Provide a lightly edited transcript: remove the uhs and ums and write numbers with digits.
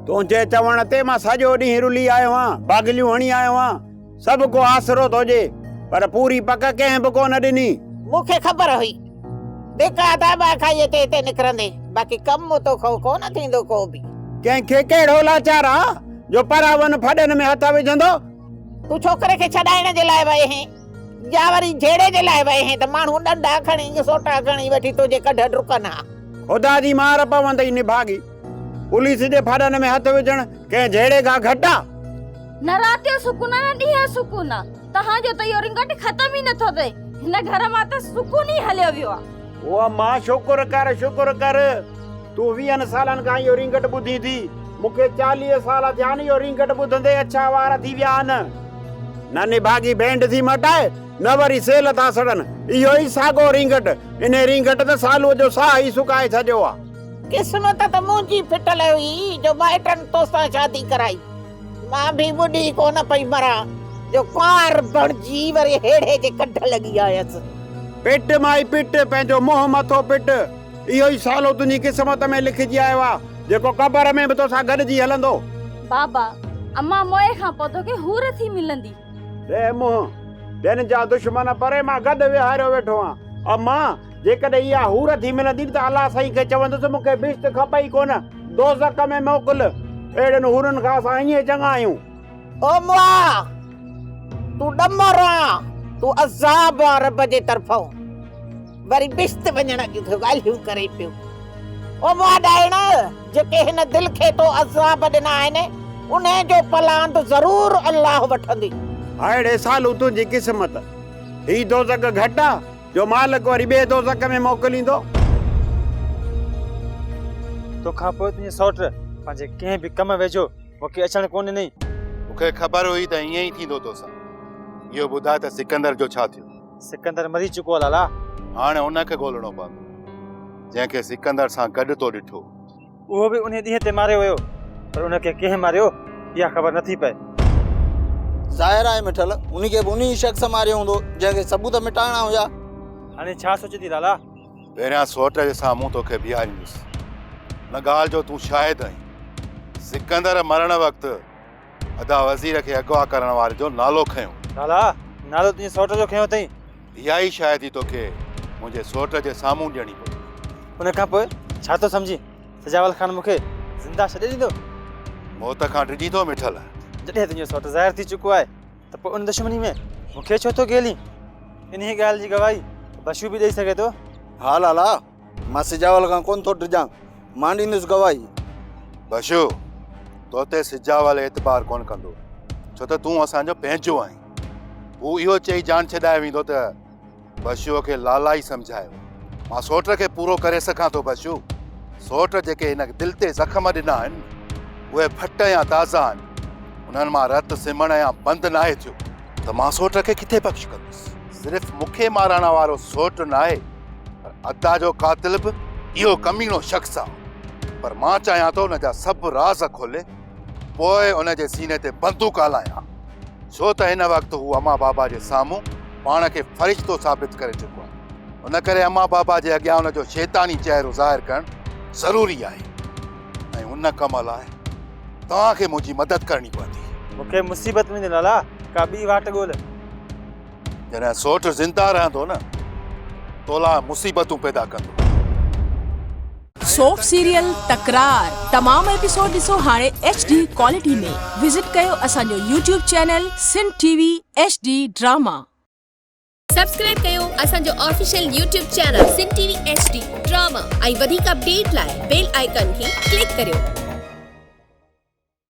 तुंहिंजे चवण ते मां सॼो ॾींहुं रुली आयो आहियां, बागलियूं हणी आयो आहियां, सभु को आसरो तुंहिंजे, पर पूरी पक कंहिं बि कोन ॾिनी। मूंखे ख़बर हुई धिका दाबा खाई ते निकिरंदे, बाक़ी कमु तो कोन थींदो को बि। कंहिंखे कहिड़ो लाचार आहे जो परावन फॾनि में हथ विझंदो? तूं छोकिरे खे छॾाइण जे लाइ वए हैं या वरी झेड़े जे लाइ वए हैं त माण्हू डंडा खणी सोटा खणी वठी तुंहिंजे कढ डुकनि हा। ख़ुदा जी मार पवंदई निभागी, पुलिस जे फॾनि में हथ विझण कंहिं झेड़े खां घटि आहे? न राति जो सुकून न ॾींहं सुकून, तव्हांजो त इहो रिंगट ख़तम ई नथो थिए। हिन घर मां त सुकून ई हलियो वियो आहे। ओ मां शुक्र कर तूं 20 सालनि खां इहो रिंगट ॿुधी थी, मूंखे 40 साल थिया आहिनि इहो रिंगट ॿुधंदे अछा वार थी विया आहिनि। न निभागी बैंड थी मटाए न वरी सेल था सड़नि, इहो ई साॻो रिंगट, इन रिंगट त सालूअ जो साह ई सुकाए छॾियो आहे। क़िस्मत त मुंहिंजी फिटल हुई जो माइटनि तोसां शादी कराई। मां बि ॿुधी कोन पई मरां जो कुंवार बणजी वरी हेड़े जे कढ लॻी आयसि। पिट माई पिट, पंहिंजो मोह मथो पिट, इहो ई सालो तुंहिंजी क़िस्मत में लिखिजी आयो आहे जेको क़बर में बि तोसां गॾिजी हलंदो। बाबा अम्मा मोए खां पोइ तोखे हूर थी मिलंदी। रे मुंहुं, ॿियनि जा दुश्मन परे मां गॾु विहारियो वेठो आहियां। अम्मा जेकॾहिं इहा हूर थी मिलंदी त अलाह साईं खे चवंदुसि मूंखे बिश्त खपई कोन, दोज़ख में मोकिल, अहिड़नि हूरनि खां असां ईअं चङा आहियूं। ओ मुआ, तूं ॾमर आं, तूं अज़ाब आ रब जे तरफ़ों, वरी बिश्त वञण जूं ॻाल्हियूं करे पियो। ओ मुआ ॾाइण, जेके हिन दिलि खे तो अज़ाब ॾिना आहिनि उन जो पलांद ज़रूर अल्लाह वठंदी। अहिड़े सालू तुंहिंजी क़िस्मत, ही दोज़ख घटि आहे जो मालिक वरी ॿिए दोज़ख में मोकिलींदो। तोखां पोइ तुंहिंजे सौट पंहिंजे कंहिं बि कम वेझो मूंखे अचणु कोन ॾिनई। मूंखे ख़बर हुई त ईअं ई थींदो तोसां। इहो ॿुधाए त सिकंदर जो छा थियो? सिकंदर मरी चुको आहे लाला। हाणे उनखे ॻोल्हणो पवंदो जंहिंखे सिकंदर सां गॾु तो ॾिठो। उहो बि उन ॾींहं ते मारियो वियो, पर उनखे कंहिं मारियो इहा ख़बर नथी पए। ज़ाहिर आहे मिठल, उनखे बि उन शख़्स मारियो हूंदो जंहिंखे सबूत मिटाइणा हुया। हाणे छा सोचींदी लाला? पहिरियां सौट जे साम्हूं तोखे बीहारींदुसि, न ॻाल्हि जो तूं शाहिद आहीं। सिकंदर मरण वक़्तु अदा वज़ीर खे अगवा करण वारे जो नालो खयो। लाला नालो तुंहिंजे सौट जो खयो अथई। इहा ई शायदि तोखे मुंहिंजे सौट जे साम्हूं ॾियणी पई। उन खां पोइ छा थो सम्झी? सजावल ख़ान मूंखे ज़िंदा छॾे ॾींदो? मौत खां डिॼी थो मिठल। जॾहिं तुंहिंजो सौट ज़ाहिर थी चुको आहे त पोइ उन दुश्मनी में मूंखे छो थो गेली? इन ई ॻाल्हि जी गवाही बशू बि ॾेई सघे थो। हा लाला, मां सिजावल खां कोन थो डिॼां, मां ॾींदुसि गवाही। बशू, तो ते सिजावल एतबार कोन कंदो, छो त तूं असांजो पंहिंजो आहीं। हू इहो चई जान छॾाए वेंदो त बशूअ खे लाला ई सम्झायो। मां सौट खे पूरो करे सघां थो बशू। सौट जेके हिन दिलि ते ज़ख़्म ॾिना आहिनि उहे फट या ताज़ा आहिनि, उन्हनि मां रत सिमण या बंदि नाहे थियो त मां सौट खे किथे बख़्श कंदुसि। सिर्फ़ु मूंखे मारण वारो सौट न आहे, पर अदा जो कातिल बि इहो कमीनो शख़्स आहे। पर मां चाहियां थो उन जा सभु राज़ खोले पोइ उन जे सीने ते बंदूक हलायां, छो त हिन वक़्तु हू अम्मा बाबा जे साम्हूं पाण खे फ़रिश्तो साबित करे चुको आहे। उन करे अम्मा बाबा जे अॻियां उन जो शैतानी चहिरो ज़ाहिर करणु ज़रूरी आहे, ऐं उन कम लाइ तव्हांखे मुंहिंजी मदद करणी पवंदी। मूंखे मुसीबत में लाला का ॿी वाट ॻोल्ह। जॾहिं सौट ज़िंदा रहंदो न, तोला मुसीबतूं पैदा कंदो। सोप सीरियल तकरार तमाम एपिसोड ॾिसो हाणे HD क्वालिटी में। विजिट कयो असांजो YouTube channel Sindh TV HD drama. Subscribe कयो असांजो official YouTube channel Sindh TV HD drama ऐं वधीक अपडेट लाइ बेल आइकन खे क्लिक करियो।